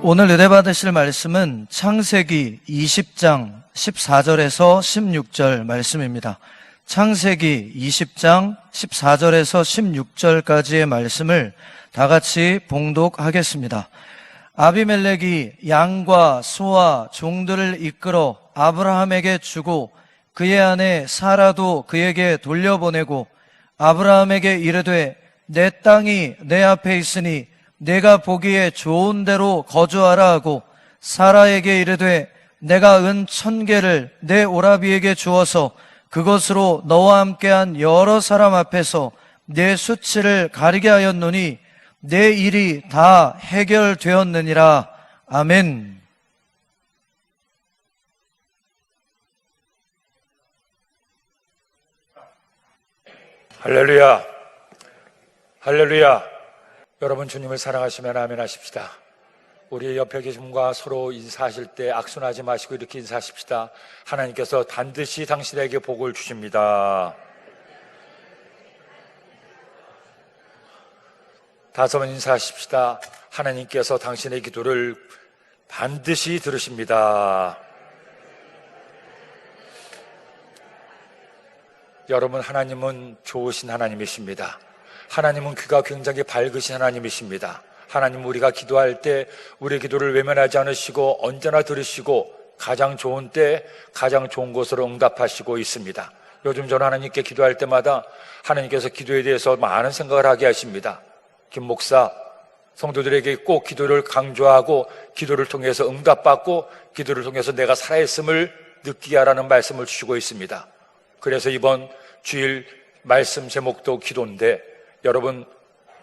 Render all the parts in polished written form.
오늘 은혜 받으실 말씀은 창세기 20장 14절에서 16절 말씀입니다. 창세기 20장 14절에서 16절까지의 말씀을 다 같이 봉독하겠습니다. 아비멜렉이 양과 소와 종들을 이끌어 아브라함에게 주고 그의 아내 사라도 그에게 돌려보내고 아브라함에게 이르되 내 땅이 내 앞에 있으니 내가 보기에 좋은 데로 거주하라 하고 사라에게 이르되 내가 은 1000개를 내 오라비에게 주어서 그것으로 너와 함께한 여러 사람 앞에서 내 수치를 가리게 하였노니 내 일이 다 해결되었느니라. 아멘. 할렐루야, 할렐루야. 여러분 주님을 사랑하시면 아멘 하십시다. 우리 옆에 계신 분과 서로 인사하실 때 악순하지 마시고 이렇게 인사하십시다. 하나님께서 반드시 당신에게 복을 주십니다. 다섯 번 인사하십시다. 하나님께서 당신의 기도를 반드시 들으십니다. 여러분, 하나님은 좋으신 하나님이십니다. 하나님은 귀가 굉장히 밝으신 하나님이십니다. 하나님은 우리가 기도할 때 우리의 기도를 외면하지 않으시고 언제나 들으시고 가장 좋은 때 가장 좋은 곳으로 응답하시고 있습니다. 요즘 저는 하나님께 기도할 때마다 하나님께서 기도에 대해서 많은 생각을 하게 하십니다. 김 목사, 성도들에게 꼭 기도를 강조하고 기도를 통해서 응답받고 기도를 통해서 내가 살아있음을 느끼게 하라는 말씀을 주시고 있습니다. 그래서 이번 주일 말씀 제목도 기도인데 여러분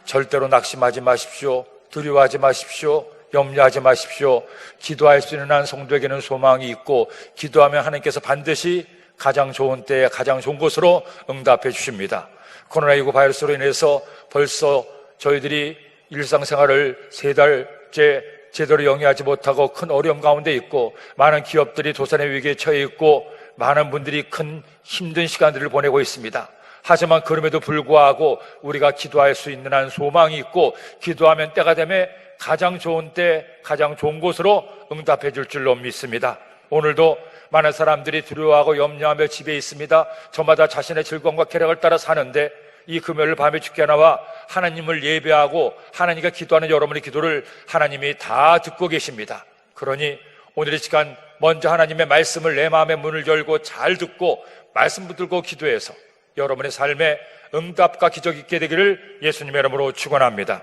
절대로 낙심하지 마십시오. 두려워하지 마십시오. 염려하지 마십시오. 기도할 수 있는 한 성도에게는 소망이 있고 기도하면 하나님께서 반드시 가장 좋은 때에 가장 좋은 곳으로 응답해 주십니다. 코로나19 바이러스로 인해서 벌써 저희들이 일상생활을 3달째 제대로 영위하지 못하고 큰 어려움 가운데 있고 많은 기업들이 도산의 위기에 처해 있고 많은 분들이 큰 힘든 시간들을 보내고 있습니다. 하지만 그럼에도 불구하고 우리가 기도할 수 있는 한 소망이 있고 기도하면 때가 되면 가장 좋은 때 가장 좋은 곳으로 응답해 줄 줄로 믿습니다. 오늘도 많은 사람들이 두려워하고 염려하며 집에 있습니다. 저마다 자신의 즐거움과 쾌락을 따라 사는데 이 금요일 밤에 주께 나와 하나님을 예배하고 하나님과 기도하는 여러분의 기도를 하나님이 다 듣고 계십니다. 그러니 오늘 이 시간 먼저 하나님의 말씀을 내 마음의 문을 열고 잘 듣고 말씀 붙들고 기도해서 여러분의 삶에 응답과 기적이 있게 되기를 예수님의 이름으로 축원합니다.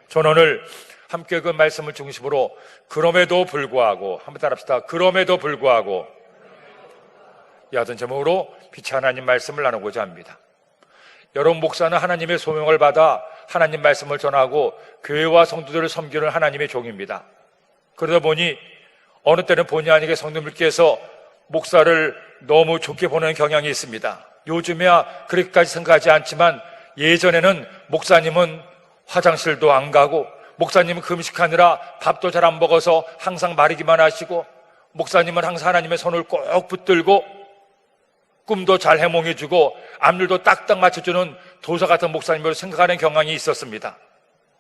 저는 오늘 함께 그 말씀을 중심으로 그럼에도 불구하고 한번 따라합시다. 그럼에도 불구하고 이 같은 제목으로 빛의 하나님 말씀을 나누고자 합니다. 여러분, 목사는 하나님의 소명을 받아 하나님 말씀을 전하고 교회와 성도들을 섬기는 하나님의 종입니다. 그러다 보니 어느 때는 본의 아니게 성도님께서 목사를 너무 좋게 보는 경향이 있습니다. 요즘에야 그렇게까지 생각하지 않지만 예전에는 목사님은 화장실도 안 가고 목사님은 금식하느라 밥도 잘 안 먹어서 항상 마르기만 하시고 목사님은 항상 하나님의 손을 꼭 붙들고 꿈도 잘 해몽해주고 앞일도 딱딱 맞춰주는 도사 같은 목사님으로 생각하는 경향이 있었습니다.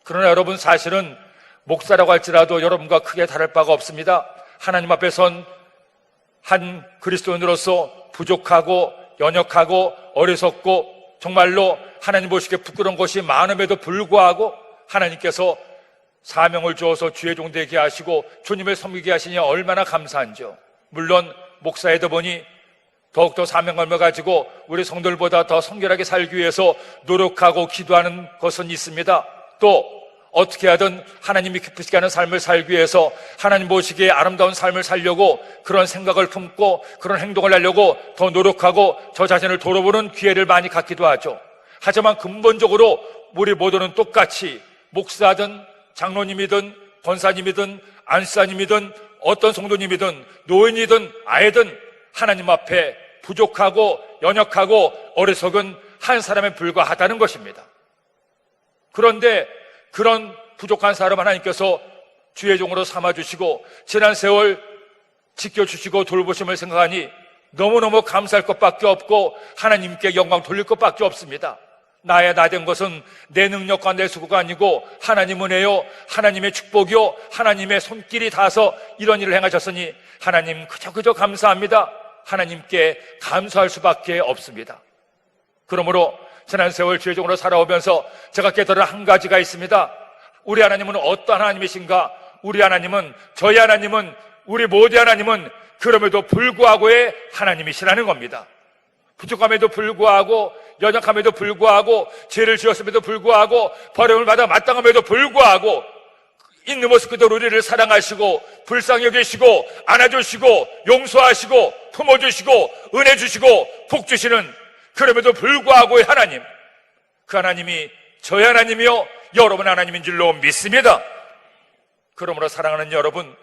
그러나 여러분, 사실은 목사라고 할지라도 여러분과 크게 다를 바가 없습니다. 하나님 앞에 선 한 그리스도인으로서 부족하고 연약하고 어리석고 정말로 하나님 보시기에 부끄러운 것이 많음에도 불구하고 하나님께서 사명을 주어서 주의 종 되게 하시고 주님을 섬기게 하시니 얼마나 감사한지요. 물론 목사이다 보니 더욱더 사명감을 가지고 우리 성도들보다 더 성결하게 살기 위해서 노력하고 기도하는 것은 있습니다. 또 어떻게 하든 하나님이 기쁘시게 하는 삶을 살기 위해서 하나님 보시기에 아름다운 삶을 살려고 그런 생각을 품고 그런 행동을 하려고 더 노력하고 저 자신을 돌아보는 기회를 많이 갖기도 하죠. 하지만 근본적으로 우리 모두는 똑같이 목사든 장로님이든 권사님이든 안사님이든 어떤 성도님이든 노인이든 아이든 하나님 앞에 부족하고 연약하고 어리석은 한 사람에 불과하다는 것입니다. 그런데 그런 부족한 사람 하나님께서 주의 종으로 삼아주시고 지난 세월 지켜주시고 돌보심을 생각하니 너무너무 감사할 것밖에 없고 하나님께 영광 돌릴 것밖에 없습니다. 나의 나 된 것은 내 능력과 내 수고가 아니고 하나님 은혜요, 하나님의 축복이요, 하나님의 손길이 닿아서 이런 일을 행하셨으니 하나님 그저 감사합니다. 하나님께 감사할 수밖에 없습니다. 그러므로 지난 세월 죄종으로 살아오면서 제가 깨달은 한 가지가 있습니다. 우리 하나님은 어떤 하나님이신가? 우리 하나님은, 저희 하나님은, 우리 모두의 하나님은 그럼에도 불구하고의 하나님이시라는 겁니다. 부족함에도 불구하고, 연약함에도 불구하고, 죄를 지었음에도 불구하고, 버림을 받아 마땅함에도 불구하고 있는 모습 그대로 우리를 사랑하시고 불쌍히 여기시고 안아주시고 용서하시고 품어주시고 은혜 주시고 복 주시는, 그럼에도 불구하고의 하나님, 그 하나님이 저희 하나님이요 여러분 하나님인 줄로 믿습니다. 그러므로 사랑하는 여러분,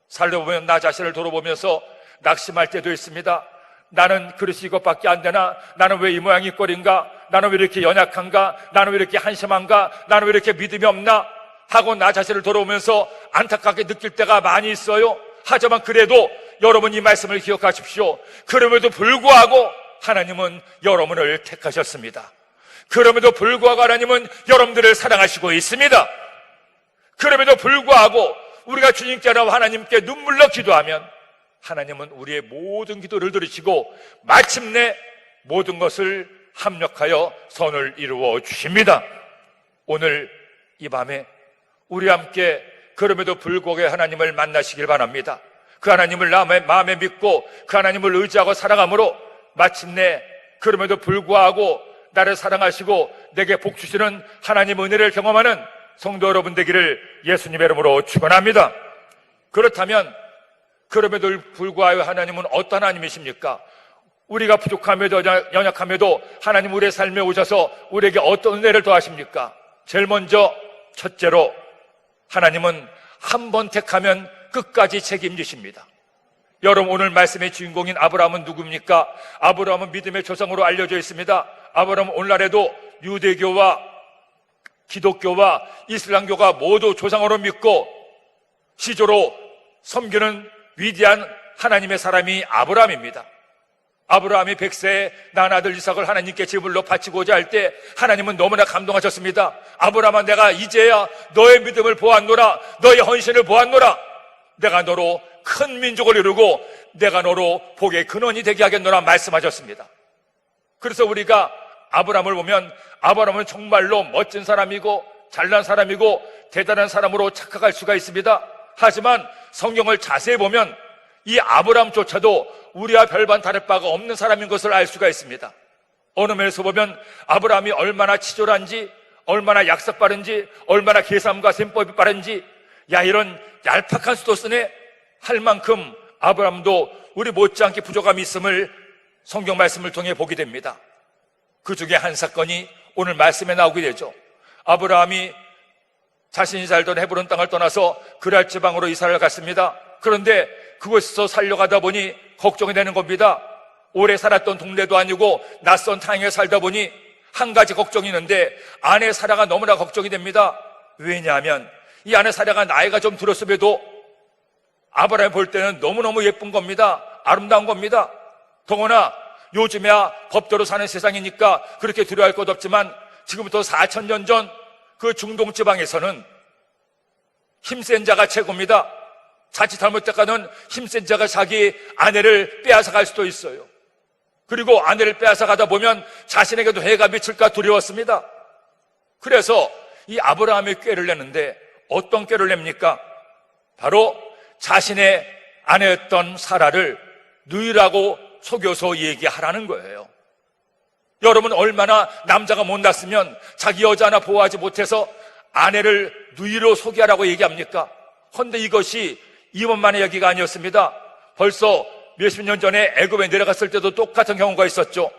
살려보면 나 자신을 돌아보면서 낙심할 때도 있습니다. 나는 그릇이 이것밖에 안 되나? 나는 왜 이 모양이 꼴인가? 나는 왜 이렇게 연약한가? 나는 왜 이렇게 한심한가? 나는 왜 이렇게 믿음이 없나? 하고 나 자신을 돌아오면서 안타깝게 느낄 때가 많이 있어요. 하지만 그래도 여러분 이 말씀을 기억하십시오. 그럼에도 불구하고 하나님은 여러분을 택하셨습니다. 그럼에도 불구하고 하나님은 여러분들을 사랑하시고 있습니다. 그럼에도 불구하고 우리가 주님께 나와 하나님께 눈물로 기도하면 하나님은 우리의 모든 기도를 들으시고 마침내 모든 것을 합력하여 선을 이루어 주십니다. 오늘 이 밤에 우리 함께 그럼에도 불구하고 하나님을 만나시길 바랍니다. 그 하나님을 마음에 믿고 그 하나님을 의지하고 살아감으로 마침내 그럼에도 불구하고 나를 사랑하시고 내게 복 주시는 하나님의 은혜를 경험하는 성도 여러분 되기를 예수님의 이름으로 축원합니다. 그렇다면 그럼에도 불구하고 하나님은 어떤 하나님이십니까? 우리가 부족함에도 연약함에도 하나님 우리의 삶에 오셔서 우리에게 어떤 은혜를 더하십니까? 제일 먼저 첫째로 하나님은 한 번 택하면 끝까지 책임지십니다. 여러분, 오늘 말씀의 주인공인 아브라함은 누굽니까? 아브라함은 믿음의 조상으로 알려져 있습니다. 아브라함은 오늘날에도 유대교와 기독교와 이슬람교가 모두 조상으로 믿고 시조로 섬기는 위대한 하나님의 사람이 아브라함입니다. 아브라함이 100세에 낳은 아들 이삭을 하나님께 제물로 바치고자 할 때 하나님은 너무나 감동하셨습니다. 아브라함아, 내가 이제야 너의 믿음을 보았노라, 너의 헌신을 보았노라. 내가 너로 큰 민족을 이루고 내가 너로 복의 근원이 되게 하겠노라 말씀하셨습니다. 그래서 우리가 아브라함을 보면 아브라함은 정말로 멋진 사람이고 잘난 사람이고 대단한 사람으로 착각할 수가 있습니다. 하지만 성경을 자세히 보면 이 아브라함조차도 우리와 별반 다를 바가 없는 사람인 것을 알 수가 있습니다. 어느 면에서 보면 아브라함이 얼마나 치졸한지, 얼마나 약삭 빠른지, 얼마나 계산과 셈법이 빠른지, 야, 이런 얄팍한 수도 쓰네 할 만큼 아브라함도 우리 못지않게 부족함이 있음을 성경 말씀을 통해 보게 됩니다. 그 중에 한 사건이 오늘 말씀에 나오게 되죠. 아브라함이 자신이 살던 헤브론 땅을 떠나서 그랄 지방으로 이사를 갔습니다. 그런데 그곳에서 살려가다 보니 걱정이 되는 겁니다. 오래 살았던 동네도 아니고 낯선 땅에 살다 보니 한 가지 걱정이 있는데 아내 사라가 너무나 걱정이 됩니다. 왜냐하면 이 아내 사라가 나이가 좀 들었음에도 아브라함이 볼 때는 너무너무 예쁜 겁니다. 아름다운 겁니다. 더구나 요즘에야 법대로 사는 세상이니까 그렇게 두려워할 것 없지만 지금부터 4,000년 전 그 중동 지방에서는 힘센 자가 최고입니다. 자칫 잘못했다가는 힘센 자가 자기 아내를 빼앗아갈 수도 있어요. 그리고 아내를 빼앗아가다 보면 자신에게도 해가 미칠까 두려웠습니다. 그래서 이 아브라함이 꾀를 내는데 어떤 꾀를 냅니까? 바로 자신의 아내였던 사라를 누이라고 속여서 얘기하라는 거예요. 여러분, 얼마나 남자가 못났으면 자기 여자 하나 보호하지 못해서 아내를 누이로 소개하라고 얘기합니까? 헌데 이것이 이번만의 얘기가 아니었습니다. 벌써 몇십 년 전에 애굽에 내려갔을 때도 똑같은 경우가 있었죠.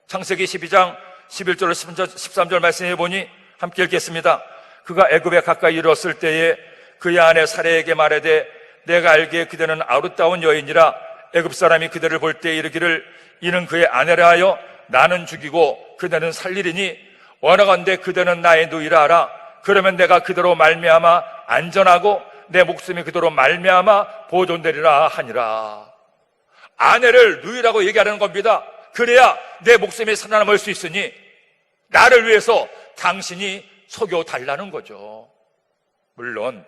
창세기 12장 11절 13절 말씀해 보니 함께 읽겠습니다. 그가 애굽에 가까이 이르렀을 때에 그의 아내 사레에게 말하되 내가 알기에 그대는 아름다운 여인이라 애굽 사람이 그대를 볼 때 이르기를 이는 그의 아내라 하여 나는 죽이고 그대는 살리리니 원하건대 그대는 나의 누이라 하라. 그러면 내가 그대로 말미암아 안전하고 내 목숨이 그대로 말미암아 보존되리라 하니라. 아내를 누이라고 얘기하는 겁니다. 그래야 내 목숨이 살아남을 수 있으니 나를 위해서 당신이 속여달라는 거죠. 물론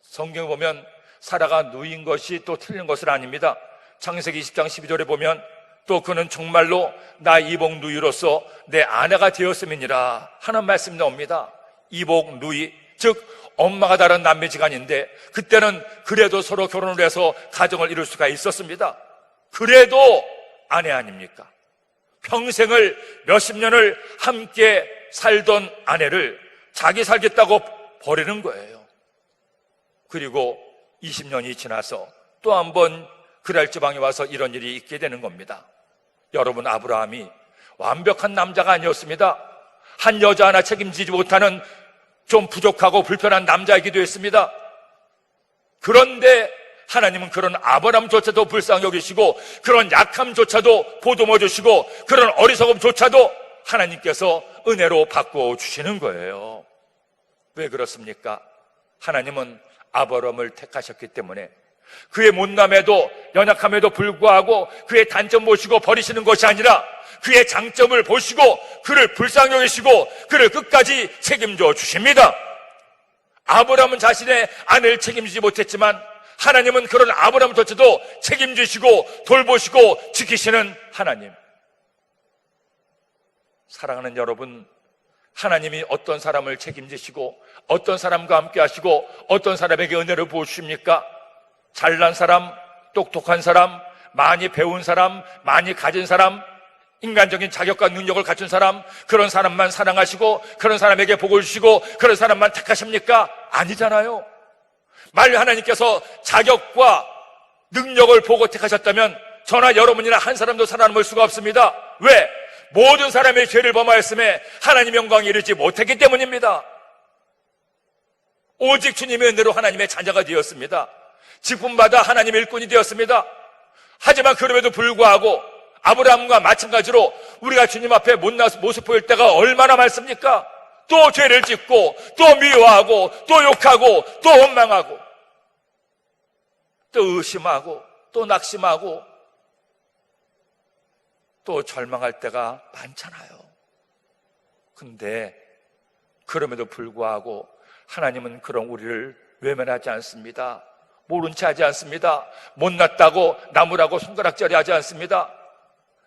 성경에 보면 사라가 누인 것이 또 틀린 것은 아닙니다. 창세기 20장 12절에 보면 또 그는 정말로 나 이복 누이로서 내 아내가 되었음이니라 하는 말씀이 나옵니다. 이복 누이, 즉 엄마가 다른 남매지간인데 그때는 그래도 서로 결혼을 해서 가정을 이룰 수가 있었습니다. 그래도 아내 아닙니까? 평생을 몇십 년을 함께 살던 아내를 자기 살겠다고 버리는 거예요. 그리고 20년이 지나서 또 한 번 그랄 지방에 와서 이런 일이 있게 되는 겁니다. 여러분, 아브라함이 완벽한 남자가 아니었습니다. 한 여자 하나 책임지지 못하는 좀 부족하고 불편한 남자이기도 했습니다. 그런데 하나님은 그런 아브라함조차도 불쌍히 여기시고 그런 약함조차도 보듬어 주시고 그런 어리석음조차도 하나님께서 은혜로 바꾸어 주시는 거예요. 왜 그렇습니까? 하나님은 아브라함을 택하셨기 때문에 그의 못남에도 연약함에도 불구하고 그의 단점 보시고 버리시는 것이 아니라 그의 장점을 보시고 그를 불쌍히 여기시고 그를 끝까지 책임져 주십니다. 아브라함은 자신의 아내를 책임지지 못했지만 하나님은 그런 아브라함조차도 책임지시고 돌보시고 지키시는 하나님. 사랑하는 여러분, 하나님이 어떤 사람을 책임지시고 어떤 사람과 함께 하시고 어떤 사람에게 은혜를 부어주십니까? 잘난 사람, 똑똑한 사람, 많이 배운 사람, 많이 가진 사람, 인간적인 자격과 능력을 갖춘 사람, 그런 사람만 사랑하시고 그런 사람에게 복을 주시고 그런 사람만 택하십니까? 아니잖아요. 만일 하나님께서 자격과 능력을 보고 택하셨다면 저나 여러분이나 한 사람도 살아남을 수가 없습니다. 왜? 모든 사람의 죄를 범하였음에 하나님 영광에 이르지 못했기 때문입니다. 오직 주님의 은혜로 하나님의 자녀가 되었습니다. 직분받아 하나님의 일꾼이 되었습니다. 하지만 그럼에도 불구하고 아브라함과 마찬가지로 우리가 주님 앞에 못나서 모습 보일 때가 얼마나 많습니까? 또 죄를 짓고 또 미워하고 또 욕하고 또 원망하고 또 의심하고 또 낙심하고 또 절망할 때가 많잖아요. 근데 그럼에도 불구하고 하나님은 그런 우리를 외면하지 않습니다. 모른 체 하지 않습니다. 못났다고 나무라고 손가락질이 하지 않습니다.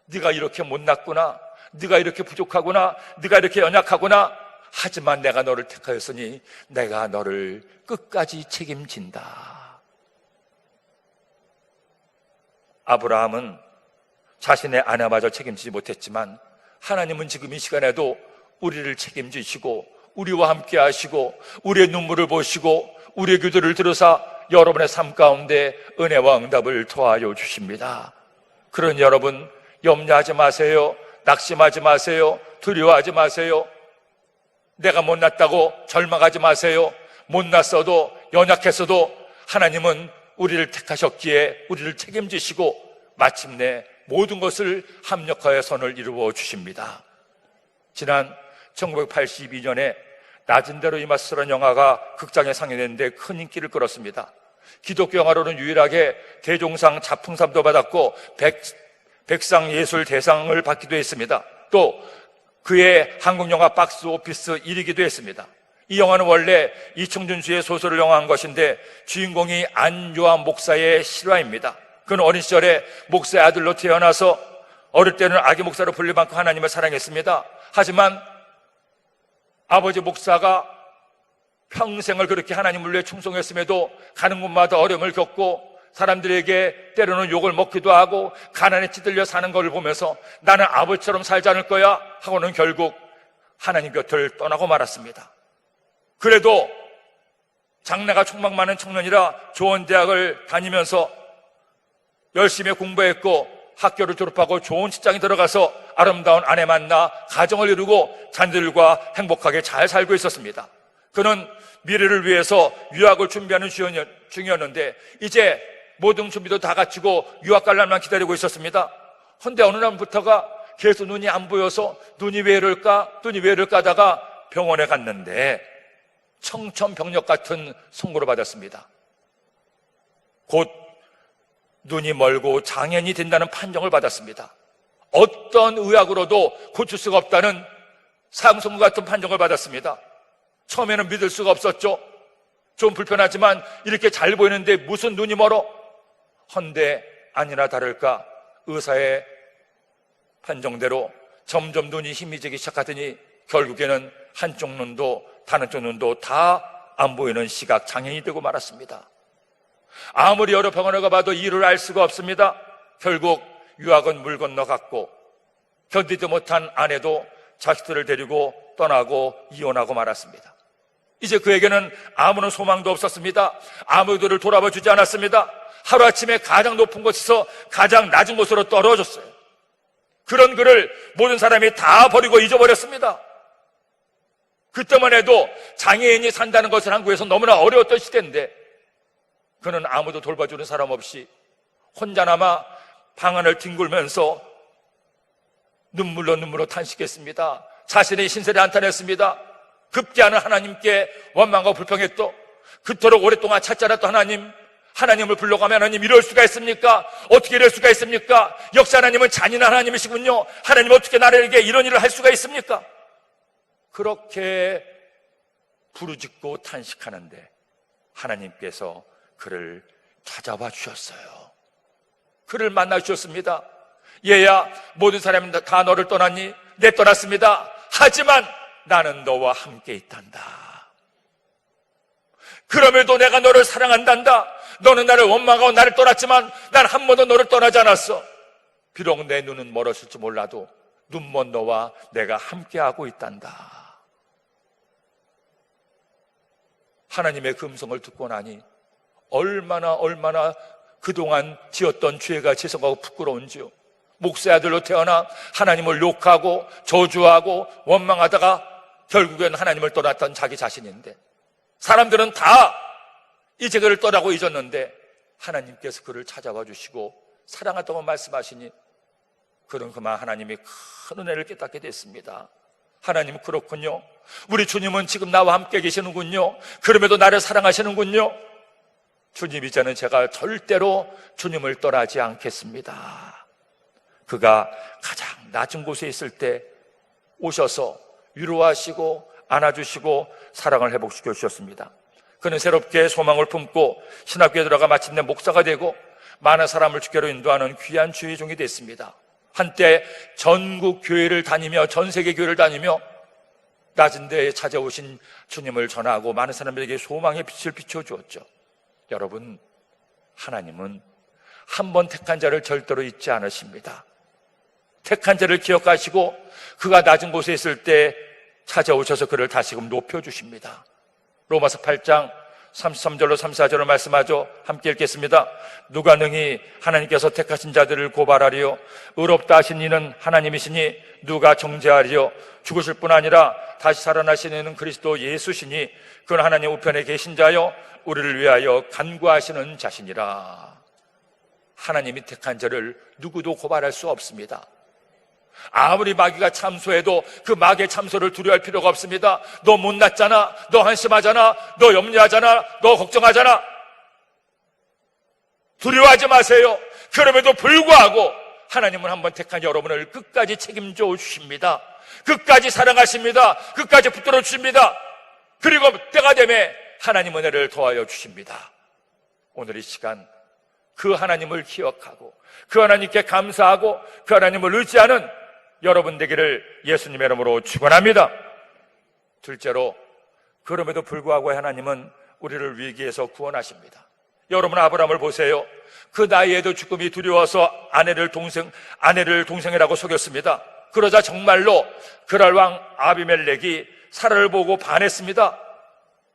네가 이렇게 못났구나, 네가 이렇게 부족하구나, 네가 이렇게 연약하구나. 하지만 내가 너를 택하였으니 내가 너를 끝까지 책임진다. 아브라함은 자신의 아내마저 책임지지 못했지만 하나님은 지금 이 시간에도 우리를 책임지시고 우리와 함께 하시고 우리의 눈물을 보시고 우리의 기도를 들으사 여러분의 삶 가운데 은혜와 응답을 더하여 주십니다. 그러니 여러분, 염려하지 마세요. 낙심하지 마세요. 두려워하지 마세요. 내가 못났다고 절망하지 마세요. 못났어도 연약했어도 하나님은 우리를 택하셨기에 우리를 책임지시고 마침내 모든 것을 합력하여 선을 이루어 주십니다. 지난 1982년에 낮은 대로 이마스라는 영화가 극장에 상영됐는데 큰 인기를 끌었습니다. 기독교 영화로는 유일하게 대종상 작품상도 받았고 백상예술대상을 받기도 했습니다. 또 그의 한국영화 박스오피스 1위기도 했습니다. 이 영화는 원래 이청준 씨의 소설을 영화한 것인데 주인공이 안요한 목사의 실화입니다. 그는 어린 시절에 목사의 아들로 태어나서 어릴 때는 아기 목사로 불릴 만큼 하나님을 사랑했습니다. 하지만 아버지 목사가 평생을 그렇게 하나님을 위해 충성했음에도 가는 곳마다 어려움을 겪고 사람들에게 때로는 욕을 먹기도 하고 가난에 찌들려 사는 것을 보면서 나는 아버지처럼 살지 않을 거야 하고는 결국 하나님 곁을 떠나고 말았습니다. 그래도 장래가 촉막 많은 청년이라 좋은 대학을 다니면서 열심히 공부했고 학교를 졸업하고 좋은 직장에 들어가서 아름다운 아내 만나 가정을 이루고 자녀들과 행복하게 잘 살고 있었습니다. 그는 미래를 위해서 유학을 준비하는 중이었는데 이제 모든 준비도 다 갖추고 유학 갈 날만 기다리고 있었습니다. 그런데 어느 날부터가 계속 눈이 안 보여서 눈이 왜 이럴까 하다가 병원에 갔는데 청천벽력 같은 선고를 받았습니다. 곧 눈이 멀고 장애인이 된다는 판정을 받았습니다. 어떤 의학으로도 고칠 수가 없다는 상속무 같은 판정을 받았습니다. 처음에는 믿을 수가 없었죠. 좀 불편하지만 이렇게 잘 보이는데 무슨 눈이 멀어? 헌데 아니나 다를까 의사의 판정대로 점점 눈이 희미해지기 시작하더니 결국에는 한쪽 눈도 다른 쪽 눈도 다 안 보이는 시각 장애인이 되고 말았습니다. 아무리 여러 병원을 가봐도 이유를 알 수가 없습니다. 결국 유학은 물 건너갔고 견디지 못한 아내도 자식들을 데리고 떠나고 이혼하고 말았습니다. 이제 그에게는 아무런 소망도 없었습니다. 아무도 그를 돌아봐 주지 않았습니다. 하루아침에 가장 높은 곳에서 가장 낮은 곳으로 떨어졌어요. 그런 그를 모든 사람이 다 버리고 잊어버렸습니다. 그때만 해도 장애인이 산다는 것을 한국에서 너무나 어려웠던 시대인데 그는 아무도 돌봐주는 사람 없이 혼자나마 방 안을 뒹굴면서 눈물로 탄식했습니다. 자신의 신세를 한탄했습니다. 급기야는 하나님께 원망하고 불평했고 그토록 오랫동안 찾지 않았던 하나님을 불러가면 하나님 이럴 수가 있습니까? 어떻게 이럴 수가 있습니까? 역시 하나님은 잔인한 하나님이시군요. 하나님 어떻게 나에게 이런 일을 할 수가 있습니까? 그렇게 부르짖고 탄식하는데 하나님께서 그를 찾아와 주셨어요. 그를 만나 주셨습니다. 얘야, 모든 사람이 다 너를 떠났니? 내 떠났습니다. 하지만 나는 너와 함께 있단다. 그럼에도 내가 너를 사랑한단다. 너는 나를 원망하고 나를 떠났지만 난 한 번도 너를 떠나지 않았어. 비록 내 눈은 멀었을지 몰라도 눈먼 너와 내가 함께하고 있단다. 하나님의 그 음성을 듣고 나니 얼마나 그동안 지었던 죄가 죄송하고 부끄러운지요. 목사의 아들로 태어나 하나님을 욕하고 저주하고 원망하다가 결국엔 하나님을 떠났던 자기 자신인데 사람들은 다 이제 그를 떠나고 잊었는데 하나님께서 그를 찾아와 주시고 사랑하다고 말씀하시니 그런 그만 하나님이 큰 은혜를 깨닫게 됐습니다. 하나님 그렇군요. 우리 주님은 지금 나와 함께 계시는군요. 그럼에도 나를 사랑하시는군요. 주님 이제는 제가 절대로 주님을 떠나지 않겠습니다. 그가 가장 낮은 곳에 있을 때 오셔서 위로하시고 안아주시고 사랑을 회복시켜 주셨습니다. 그는 새롭게 소망을 품고 신학교에 들어가 마침내 목사가 되고 많은 사람을 주께로 인도하는 귀한 주의 종이 됐습니다. 한때 전국 교회를 다니며 전 세계 교회를 다니며 낮은 데에 찾아오신 주님을 전하고 많은 사람들에게 소망의 빛을 비춰주었죠. 여러분, 하나님은 한 번 택한 자를 절대로 잊지 않으십니다. 택한 자를 기억하시고 그가 낮은 곳에 있을 때 찾아오셔서 그를 다시금 높여주십니다. 로마서 8장 33절로 34절을 말씀하죠. 함께 읽겠습니다. 누가 능히 하나님께서 택하신 자들을 고발하리요? 의롭다 하신 이는 하나님이시니 누가 정죄하리요? 죽으실 뿐 아니라 다시 살아나시는 이는 그리스도 예수시니 그는 하나님 우편에 계신 자요 우리를 위하여 간구하시는 자시니라. 하나님이 택한 자를 누구도 고발할 수 없습니다. 아무리 마귀가 참소해도 그 마귀의 참소를 두려워할 필요가 없습니다. 너 못났잖아, 너 한심하잖아, 너 염려하잖아, 너 걱정하잖아. 두려워하지 마세요. 그럼에도 불구하고 하나님은 한번 택한 여러분을 끝까지 책임져 주십니다. 끝까지 사랑하십니다. 끝까지 붙들어 주십니다. 그리고 때가 되면 하나님 은혜를 더하여 주십니다. 오늘 이 시간 그 하나님을 기억하고 그 하나님께 감사하고 그 하나님을 의지하는 여러분 되기를 예수님의 이름으로 축원합니다. 둘째로, 그럼에도 불구하고 하나님은 우리를 위기에서 구원하십니다. 여러분 아브라함을 보세요. 그 나이에도 죽음이 두려워서 아내를 동생이라고 속였습니다. 그러자 정말로 그랄 왕 아비멜렉이 사라를 보고 반했습니다.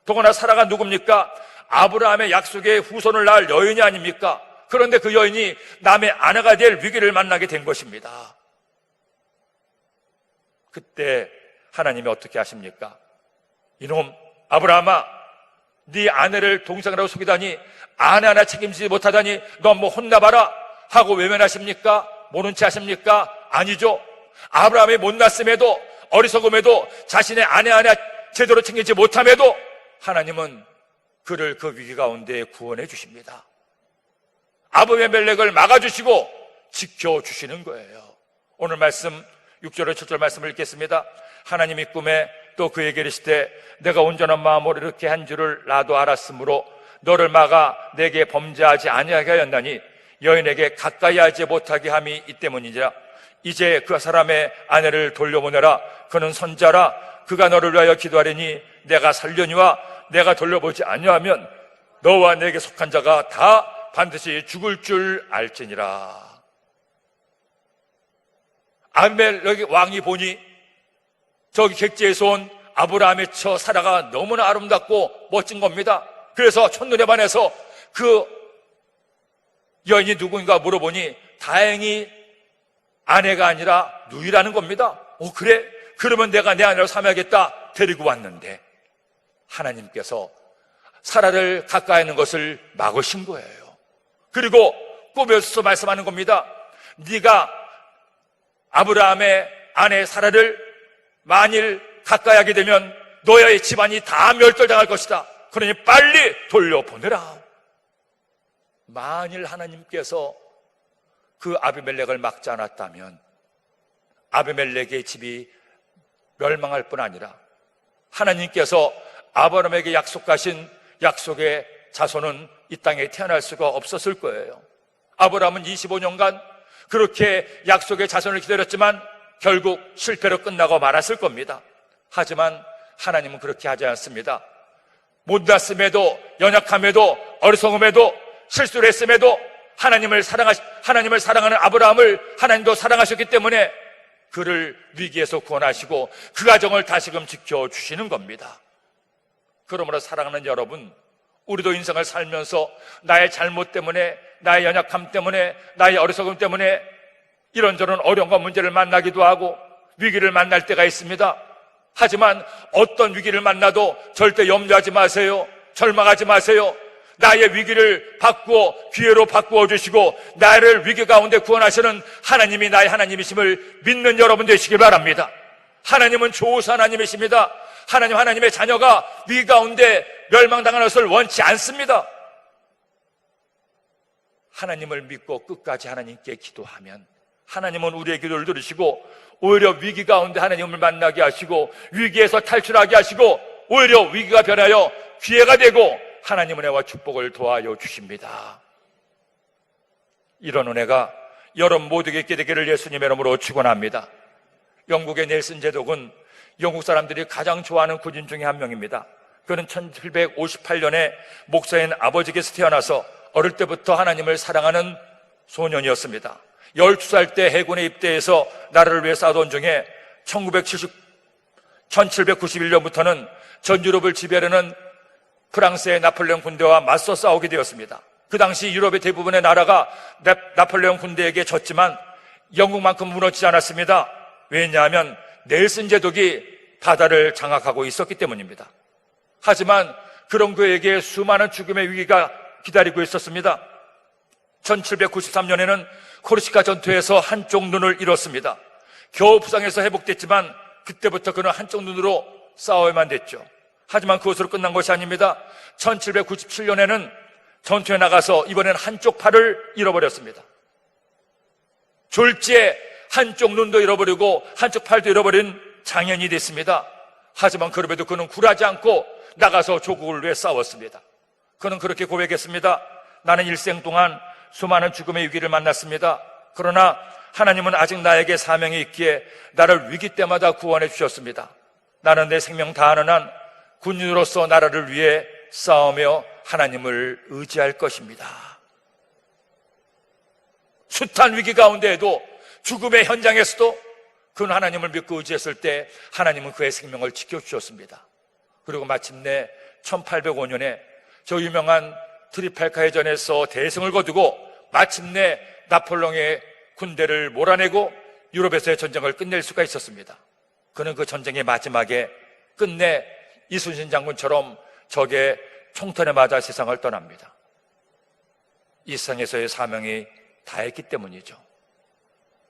더구나 사라가 누굽니까? 아브라함의 약속의 후손을 낳을 여인이 아닙니까? 그런데 그 여인이 남의 아내가 될 위기를 만나게 된 것입니다. 그때 하나님이 어떻게 하십니까? 이놈 아브라함아, 네 아내를 동생이라고 속이다니, 아내 하나 책임지지 못하다니 너 한번 혼나봐라 하고 외면하십니까? 모른 채 하십니까? 아니죠. 아브라함이 못났음에도, 어리석음에도, 자신의 아내 하나 제대로 챙기지 못함에도 하나님은 그를 그 위기 가운데 구원해 주십니다. 아비멜렉을 막아주시고 지켜주시는 거예요. 오늘 말씀 6절과 7절 말씀을 읽겠습니다. 하나님이 꿈에 또 그에게 이르시되 내가 온전한 마음으로 이렇게 한 줄을 나도 알았으므로 너를 막아 내게 범죄하지 아니하게 하였나니 여인에게 가까이 하지 못하게 함이 이 때문이니라. 이제 그 사람의 아내를 돌려보내라. 그는 선자라. 그가 너를 위하여 기도하리니 내가 살려니와 내가 돌려보지 아니하면 너와 내게 속한 자가 다 반드시 죽을 줄 알지니라. 아비멜렉 왕이 보니 저기 객지에서 온 아브라함의 처 사라가 너무나 아름답고 멋진 겁니다. 그래서 첫눈에 반해서 그 여인이 누구인가 물어보니 다행히 아내가 아니라 누이라는 겁니다. 그래? 그러면 내가 내 아내로 삼아야겠다. 데리고 왔는데 하나님께서 사라를 가까이 하는 것을 막으신 거예요. 그리고 꿈에서 말씀하는 겁니다. 네가 아브라함의 아내 사라를 만일 가까이 하게 되면 너의 집안이 다 멸절당할 것이다. 그러니 빨리 돌려보내라. 만일 하나님께서 그 아비멜렉을 막지 않았다면 아비멜렉의 집이 멸망할 뿐 아니라 하나님께서 아브라함에게 약속하신 약속의 자손은 이 땅에 태어날 수가 없었을 거예요. 아브라함은 25년간 그렇게 약속의 자손을 기다렸지만 결국 실패로 끝나고 말았을 겁니다. 하지만 하나님은 그렇게 하지 않습니다. 못났음에도 연약함에도 어리석음에도 실수를 했음에도 하나님을 사랑하는 아브라함을 하나님도 사랑하셨기 때문에 그를 위기에서 구원하시고 그 가정을 다시금 지켜주시는 겁니다. 그러므로 사랑하는 여러분, 우리도 인생을 살면서 나의 잘못 때문에, 나의 연약함 때문에, 나의 어리석음 때문에 이런저런 어려움과 문제를 만나기도 하고 위기를 만날 때가 있습니다. 하지만 어떤 위기를 만나도 절대 염려하지 마세요. 절망하지 마세요. 나의 위기를 바꾸어 기회로 바꾸어 주시고 나를 위기 가운데 구원하시는 하나님이 나의 하나님이심을 믿는 여러분 되시길 바랍니다. 하나님은 좋으신 하나님이십니다. 하나님의 자녀가 위기 가운데 멸망당하는 것을 원치 않습니다. 하나님을 믿고 끝까지 하나님께 기도하면 하나님은 우리의 기도를 들으시고 오히려 위기 가운데 하나님을 만나게 하시고 위기에서 탈출하게 하시고 오히려 위기가 변하여 기회가 되고 하나님 은혜와 축복을 도와여 주십니다. 이런 은혜가 여러분 모두에게 있게 되기를 예수님의 이름으로 축원합니다. 영국의 넬슨 제독은 영국 사람들이 가장 좋아하는 군인 중에 한 명입니다. 그는 1758년에 목사인 아버지께서 태어나서 어릴 때부터 하나님을 사랑하는 소년이었습니다. 12살 때 해군에 입대해서 나라를 위해 싸우던 중에 1791년부터는 전 유럽을 지배하려는 프랑스의 나폴레옹 군대와 맞서 싸우게 되었습니다. 그 당시 유럽의 대부분의 나라가 나폴레옹 군대에게 졌지만 영국만큼 무너지지 않았습니다. 왜냐하면 넬슨 제독이 바다를 장악하고 있었기 때문입니다. 하지만 그런 그에게 수많은 죽음의 위기가 기다리고 있었습니다. 1793년에는 코르시카 전투에서 한쪽 눈을 잃었습니다. 겨우 부상에서 회복됐지만 그때부터 그는 한쪽 눈으로 싸워야만 됐죠. 하지만 그것으로 끝난 것이 아닙니다. 1797년에는 전투에 나가서 이번엔 한쪽 팔을 잃어버렸습니다. 졸지에 한쪽 눈도 잃어버리고 한쪽 팔도 잃어버린 장년이 됐습니다. 하지만 그럼에도 그는 굴하지 않고 나가서 조국을 위해 싸웠습니다. 그는 그렇게 고백했습니다. 나는 일생 동안 수많은 죽음의 위기를 만났습니다. 그러나 하나님은 아직 나에게 사명이 있기에 나를 위기 때마다 구원해 주셨습니다. 나는 내 생명 다하는 한 군인으로서 나라를 위해 싸우며 하나님을 의지할 것입니다. 숱한 위기 가운데에도 죽음의 현장에서도 그는 하나님을 믿고 의지했을 때 하나님은 그의 생명을 지켜주셨습니다. 그리고 마침내 1805년에 저 유명한 트리팔카 해전에서 대승을 거두고 마침내 나폴레옹의 군대를 몰아내고 유럽에서의 전쟁을 끝낼 수가 있었습니다. 그는 그 전쟁의 마지막에 끝내 이순신 장군처럼 적의 총탄에 맞아 세상을 떠납니다. 이 세상에서의 사명이 다했기 때문이죠.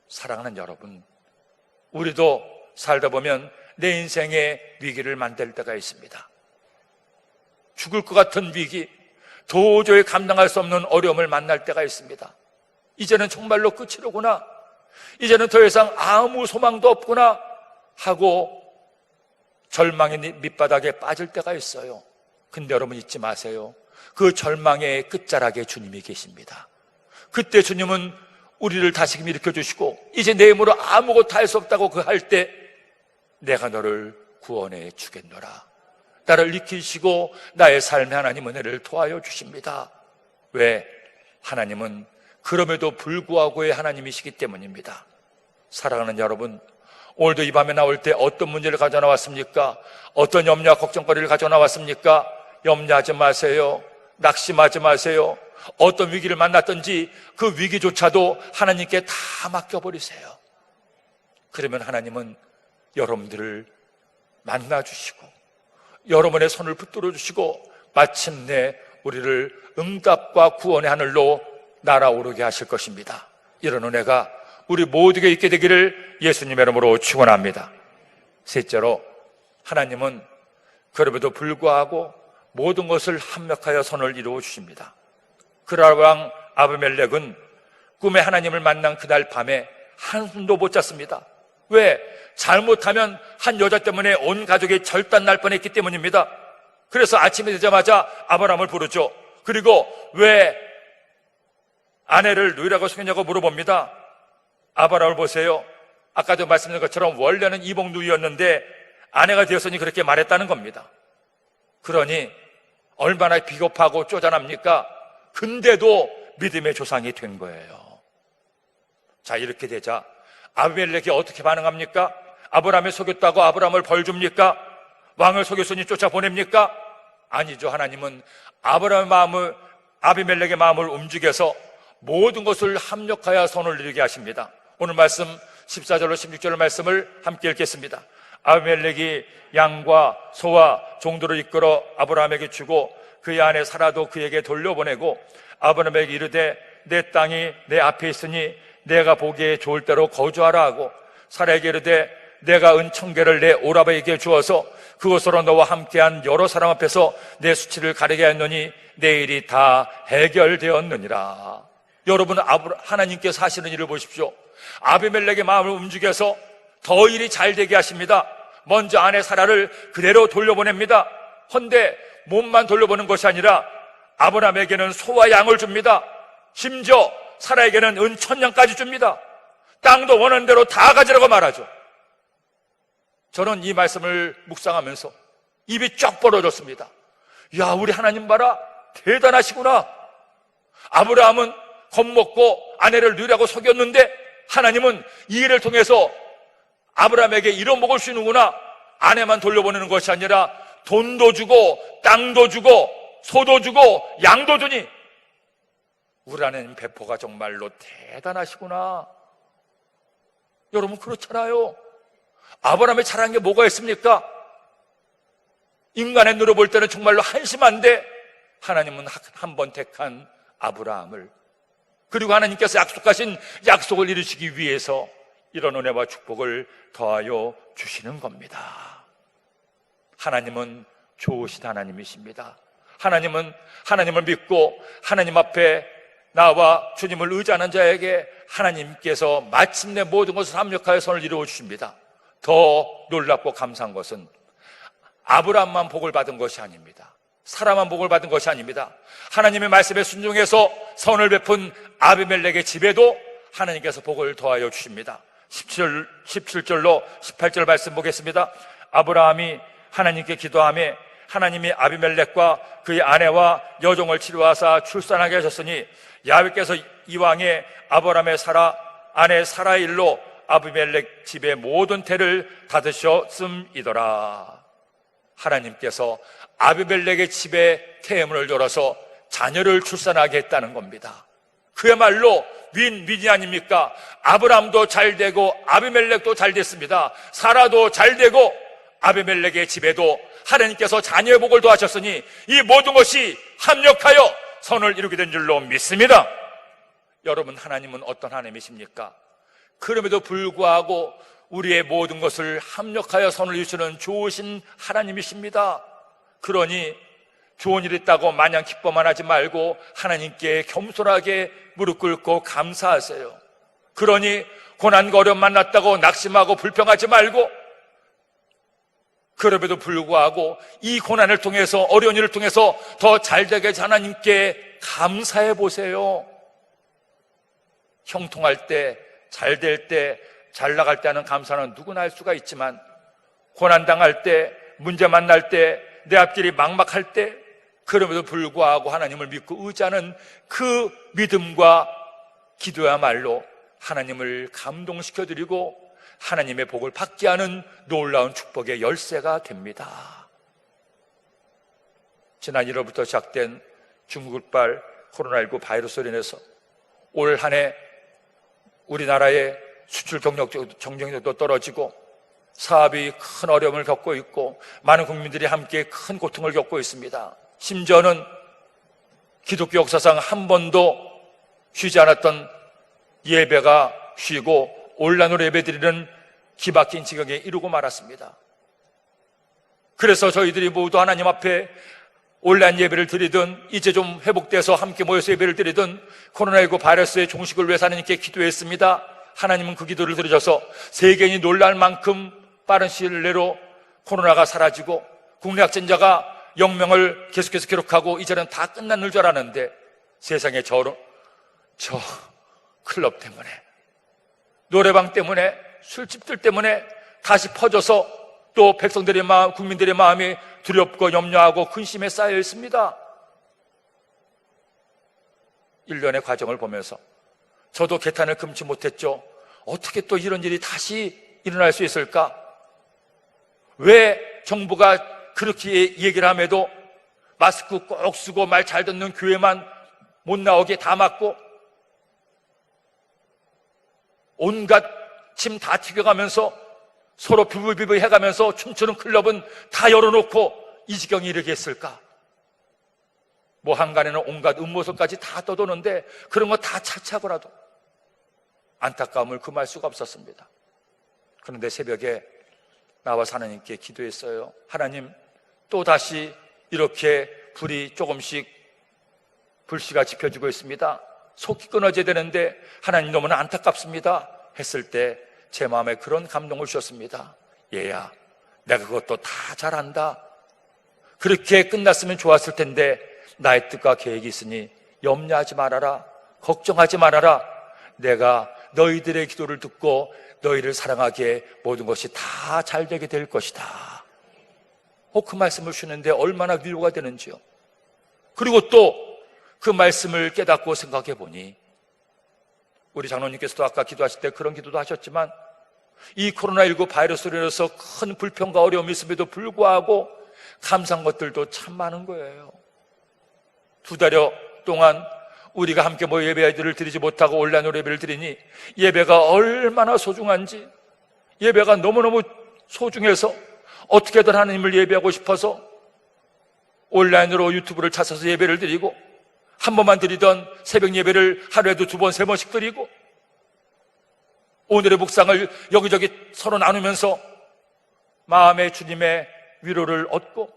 사랑하는 여러분, 우리도 살다 보면 내 인생의 위기를 만날 때가 있습니다. 죽을 것 같은 위기, 도저히 감당할 수 없는 어려움을 만날 때가 있습니다. 이제는 정말로 끝이로구나. 이제는 더 이상 아무 소망도 없구나 하고 절망의 밑바닥에 빠질 때가 있어요. 근데 여러분 잊지 마세요. 그 절망의 끝자락에 주님이 계십니다. 그때 주님은 우리를 다시금 일으켜 주시고 이제 내 힘으로 아무것도 할 수 없다고 그 할 때 내가 너를 구원해 주겠노라. 나를 익히시고 나의 삶의 하나님은 은혜를 도와여 주십니다. 왜? 하나님은 그럼에도 불구하고의 하나님이시기 때문입니다. 사랑하는 여러분, 오늘도 이 밤에 나올 때 어떤 문제를 가져 나왔습니까? 어떤 염려와 걱정거리를 가져 나왔습니까? 염려하지 마세요. 낙심하지 마세요. 어떤 위기를 만났든지 그 위기조차도 하나님께 다 맡겨버리세요. 그러면 하나님은 여러분들을 만나주시고 여러분의 손을 붙들어 주시고 마침내 우리를 응답과 구원의 하늘로 날아오르게 하실 것입니다. 이런 은혜가 우리 모두에게 있게 되기를 예수님의 이름으로 축원합니다. 셋째로, 하나님은 그럼에도 불구하고 모든 것을 합력하여 선을 이루어 주십니다. 그랄 왕 아비멜렉은 꿈에 하나님을 만난 그날 밤에 한숨도 못 잤습니다. 왜? 잘못하면 한 여자 때문에 온 가족이 절단 날 뻔했기 때문입니다. 그래서 아침이 되자마자 아브라함을 부르죠. 그리고 왜 아내를 누이라고 속였냐고 물어봅니다. 아브라함을 보세요. 아까도 말씀드린 것처럼 원래는 이복 누이였는데 아내가 되었으니 그렇게 말했다는 겁니다. 그러니 얼마나 비겁하고 쪼잔합니까? 근데도 믿음의 조상이 된 거예요. 자, 이렇게 되자 아비멜렉이 어떻게 반응합니까? 아브라함을 속였다고 아브라함을 벌 줍니까? 왕을 속였으니 쫓아보냅니까? 아니죠. 하나님은 아비멜렉의 마음을 움직여서 모든 것을 합력하여 선을 이루게 하십니다. 오늘 말씀 14절로 16절 말씀을 함께 읽겠습니다. 아비멜렉이 양과 소와 종들을 이끌어 아브라함에게 주고 그의 아내 사라도 그에게 돌려보내고 아브라함에게 이르되 내 땅이 내 앞에 있으니 내가 보기에 좋을 대로 거주하라 하고 사라에게 이르되 내가 은 1000개를 내 오라버에게 주어서 그것으로 너와 함께한 여러 사람 앞에서 내 수치를 가리게 하였노니 내 일이 다 해결되었느니라. 여러분, 하나님께서 하시는 일을 보십시오. 아비멜렉의 마음을 움직여서 더 일이 잘 되게 하십니다. 먼저 아내 사라를 그대로 돌려보냅니다. 헌데 몸만 돌려보는 것이 아니라 아브라함에게는 소와 양을 줍니다. 심지어 사라에게는 은 1000냥까지 줍니다. 땅도 원하는 대로 다 가지라고 말하죠. 저는 이 말씀을 묵상하면서 입이 쫙 벌어졌습니다. 야, 우리 하나님 봐라, 대단하시구나. 아브라함은 겁먹고 아내를 누이라고 속였는데 하나님은 이 일을 통해서 아브라함에게 잃어먹을 수 있는구나. 아내만 돌려보내는 것이 아니라 돈도 주고 땅도 주고 소도 주고 양도 주니 우리 하나님 배포가 정말로 대단하시구나. 여러분, 그렇잖아요. 아브라함이 잘한 게 뭐가 있습니까? 인간의 눈으로 볼 때는 정말로 한심한데 하나님은 한 번 택한 아브라함을, 그리고 하나님께서 약속하신 약속을 이루시기 위해서 이런 은혜와 축복을 더하여 주시는 겁니다. 하나님은 좋으신 하나님이십니다. 하나님을 믿고 하나님 앞에 나와 주님을 의지하는 자에게 하나님께서 마침내 모든 것을 합력하여 선을 이루어 주십니다. 더 놀랍고 감사한 것은 아브라함만 복을 받은 것이 아닙니다. 사라만 복을 받은 것이 아닙니다. 하나님의 말씀에 순종해서 선을 베푼 아비멜렉의 집에도 하나님께서 복을 더하여 주십니다. 17절로 18절 말씀 보겠습니다. 아브라함이 하나님께 기도하며 하나님이 아비멜렉과 그의 아내와 여종을 치료하사 출산하게 하셨으니 야훼께서 이왕에 아브라함의 아내 사라의 일로 아비멜렉 집의 모든 태를 닫으셨음이더라. 하나님께서 아비멜렉의 집에 태문을 열어서 자녀를 출산하게 했다는 겁니다. 그야말로 윈윈이 아닙니까? 아브라함도 잘 되고 아비멜렉도 잘 됐습니다. 사라도 잘 되고 아비멜렉의 집에도 하나님께서 자녀의 복을 더하셨으니 이 모든 것이 합력하여 선을 이루게 된 줄로 믿습니다. 여러분, 하나님은 어떤 하나님이십니까? 그럼에도 불구하고 우리의 모든 것을 합력하여 선을 이루시는 좋으신 하나님이십니다. 그러니 좋은 일 있다고 마냥 기뻐만 하지 말고 하나님께 겸손하게 무릎 꿇고 감사하세요. 그러니 고난과 어려움 만났다고 낙심하고 불평하지 말고, 그럼에도 불구하고 이 고난을 통해서, 어려운 일을 통해서 더 잘되게 해서 하나님께 감사해 보세요. 형통할 때, 잘 될 때, 잘 나갈 때 하는 감사는 누구나 할 수가 있지만, 고난당할 때, 문제 만날 때, 내 앞길이 막막할 때, 그럼에도 불구하고 하나님을 믿고 의지하는 그 믿음과 기도야말로 하나님을 감동시켜드리고 하나님의 복을 받게 하는 놀라운 축복의 열쇠가 됩니다. 지난 1월부터 시작된 중국발 코로나19 바이러스로 인해서 올 한 해 우리나라의 수출 경쟁력도 떨어지고 사업이 큰 어려움을 겪고 있고 많은 국민들이 함께 큰 고통을 겪고 있습니다. 심지어는 기독교 역사상 한 번도 쉬지 않았던 예배가 쉬고 온라인으로 예배드리는 기막힌 지경에 이르고 말았습니다. 그래서 저희들이 모두 하나님 앞에 온라인 예배를 드리든 이제 좀 회복돼서 함께 모여서 예배를 드리든 코로나19 바이러스의 종식을 위해서 하나님께 기도했습니다. 하나님은 그 기도를 들으셔서 세계인이 놀랄 만큼 빠른 시일 내로 코로나가 사라지고 국내 확진자가 0명을 계속해서 기록하고 이제는 다 끝난 줄 알았는데 세상에 저 클럽 때문에, 노래방 때문에, 술집들 때문에 다시 퍼져서 또 백성들의 마음, 국민들의 마음이 두렵고 염려하고 근심에 쌓여 있습니다. 1년의 과정을 보면서 저도 개탄을 금치 못했죠. 어떻게 또 이런 일이 다시 일어날 수 있을까? 왜 정부가 그렇게 얘기를 함에도 마스크 꼭 쓰고 말 잘 듣는 교회만 못 나오게 다 막고 온갖 침 다 튀겨가면서 서로 비불비불 해가면서 춤추는 클럽은 다 열어놓고 이 지경이 이르게 했을까? 뭐 한간에는 온갖 음모설까지 다 떠도는데 그런 거 다 차치하고라도 안타까움을 금할 수가 없었습니다. 그런데 새벽에 나와서 하나님께 기도했어요. 하나님, 또다시 이렇게 불이 조금씩 불씨가 지펴지고 있습니다. 속히 끊어져야 되는데 하나님 너무나 안타깝습니다 했을 때 제 마음에 그런 감동을 주셨습니다. 얘야, 내가 그것도 다 잘한다. 그렇게 끝났으면 좋았을 텐데 나의 뜻과 계획이 있으니 염려하지 말아라. 걱정하지 말아라. 내가 너희들의 기도를 듣고 너희를 사랑하기에 모든 것이 다 잘되게 될 것이다. 그 말씀을 주는데 얼마나 위로가 되는지요. 그리고 또 그 말씀을 깨닫고 생각해 보니 우리 장로님께서도 아까 기도하실 때 그런 기도도 하셨지만 이 코로나19 바이러스로 인해서 큰 불평과 어려움이 있음에도 불구하고 감사한 것들도 참 많은 거예요. 2달여 동안 우리가 함께 모여 예배를 드리지 못하고 온라인으로 예배를 드리니 예배가 얼마나 소중한지, 예배가 너무너무 소중해서 어떻게든 하나님을 예배하고 싶어서 온라인으로 유튜브를 찾아서 예배를 드리고 한 번만 드리던 새벽 예배를 하루에도 2번, 3번씩 드리고 오늘의 묵상을 여기저기 서로 나누면서 마음의 주님의 위로를 얻고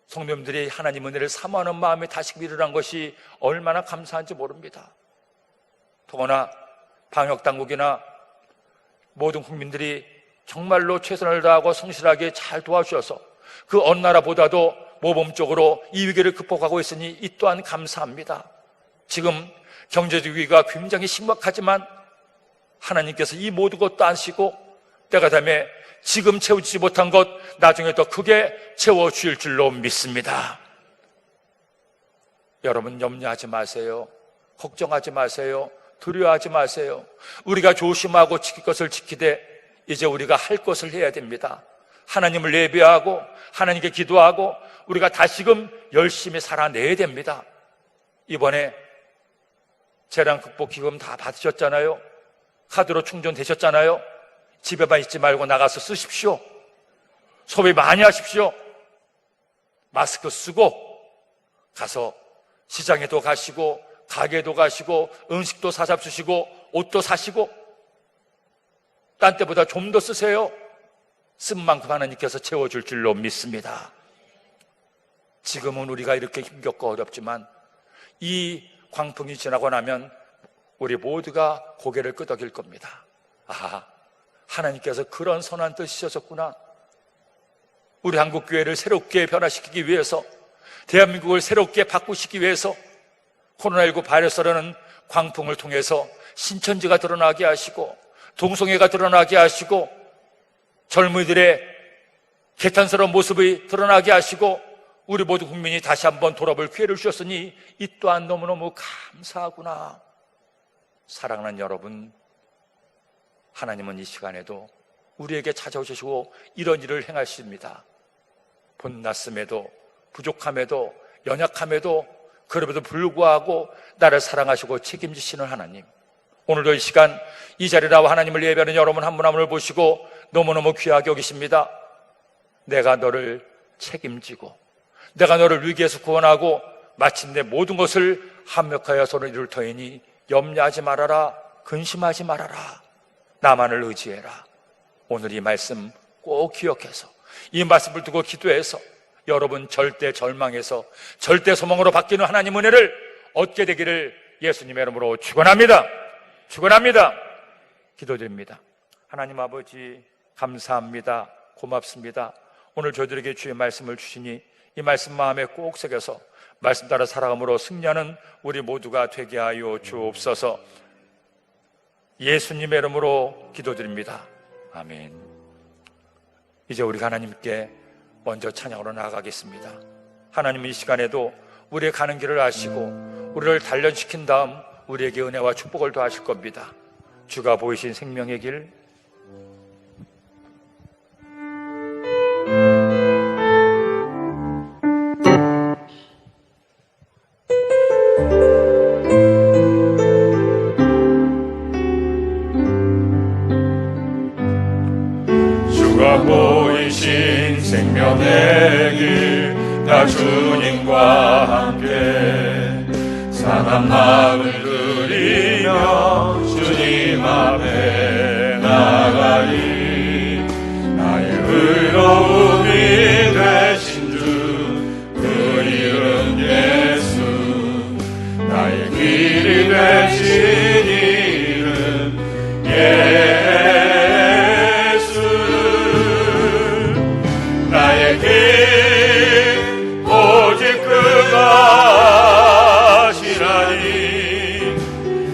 성도님들이 하나님 은혜를 사모하는 마음에 다시 일어난 것이 얼마나 감사한지 모릅니다. 더구나 방역당국이나 모든 국민들이 정말로 최선을 다하고 성실하게 잘 도와주셔서 그 어느 나라보다도 모범적으로 이 위기를 극복하고 있으니 이 또한 감사합니다. 지금 경제적 위기가 굉장히 심각하지만 하나님께서 이 모든 것도 아시고 때가 되면 지금 채우지 못한 것 나중에 더 크게 채워주실 줄로 믿습니다. 여러분 염려하지 마세요. 걱정하지 마세요. 두려워하지 마세요. 우리가 조심하고 지킬 것을 지키되 이제 우리가 할 것을 해야 됩니다. 하나님을 예배하고 하나님께 기도하고 우리가 다시금 열심히 살아내야 됩니다. 이번에 재난 극복 기금 다 받으셨잖아요. 카드로 충전되셨잖아요. 집에만 있지 말고 나가서 쓰십시오. 소비 많이 하십시오. 마스크 쓰고 가서 시장에도 가시고 가게도 가시고 음식도 사잡수시고 옷도 사시고 딴 때보다 좀 더 쓰세요. 쓴 만큼 하나님께서 채워줄 줄로 믿습니다. 지금은 우리가 이렇게 힘겹고 어렵지만 이 광풍이 지나고 나면 우리 모두가 고개를 끄덕일 겁니다. 아, 하나님께서 그런 선한 뜻이셨구나. 우리 한국교회를 새롭게 변화시키기 위해서, 대한민국을 새롭게 바꾸시기 위해서 코로나19 바이러스라는 광풍을 통해서 신천지가 드러나게 하시고 동성애가 드러나게 하시고 젊은이들의 개탄스러운 모습이 드러나게 하시고 우리 모두 국민이 다시 한번 돌아볼 기회를 주셨으니 이 또한 너무너무 감사하구나. 사랑하는 여러분, 하나님은 이 시간에도 우리에게 찾아오시고 이런 일을 행하십니다. 못났음에도 부족함에도 연약함에도 그럼에도 불구하고 나를 사랑하시고 책임지시는 하나님, 오늘도 이 시간 이 자리에 나와 하나님을 예배하는 여러분 한 분 한 분을 보시고 너무너무 귀하게 여기십니다. 내가 너를 책임지고 내가 너를 위기에서 구원하고 마침내 모든 것을 합력하여 서로 이룰 터이니 염려하지 말아라, 근심하지 말아라, 나만을 의지해라. 오늘 이 말씀 꼭 기억해서 이 말씀을 두고 기도해서 여러분 절대 절망에서 절대 소망으로 바뀌는 하나님 은혜를 얻게 되기를 예수님의 이름으로 축원합니다. 축원합니다. 기도드립니다. 하나님 아버지, 감사합니다. 고맙습니다. 오늘 저희들에게 주의 말씀을 주시니 이 말씀 마음에 꼭 새겨서 말씀 따라 살아감으로 승리하는 우리 모두가 되게 하여 주옵소서. 예수님의 이름으로 기도드립니다. 아멘. 이제 우리가 하나님께 먼저 찬양으로 나아가겠습니다. 하나님 이 시간에도 우리의 가는 길을 아시고 우리를 단련시킨 다음 우리에게 은혜와 축복을 더하실 겁니다. 주가 보이신 생명의 길, 주가 보이신 생명의 길, 나 주님과 함께 상한 마음을 드리며 주님 앞에 나가리. 나의 의로움이 되신 주, 그 이름 예수. 나의 길이 되신 이름 예수. 나의 길 오직 그가 하시나니,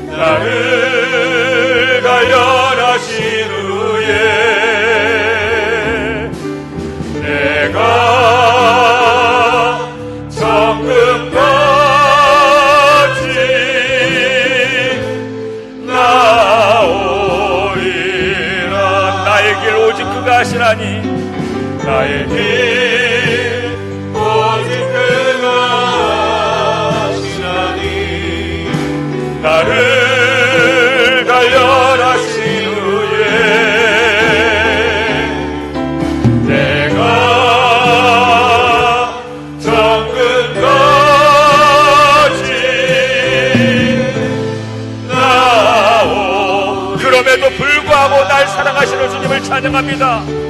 나를 가련하신 후에 내가 정금같이 나오리라. 나의 길 오직 그가 하시나니, 나의 길 오직 그가 하시나니, 나를 가련하신 후에 내가 정금같이 나오. 그럼에도 불구하고 날 사랑하시는 주님을 찬양합니다.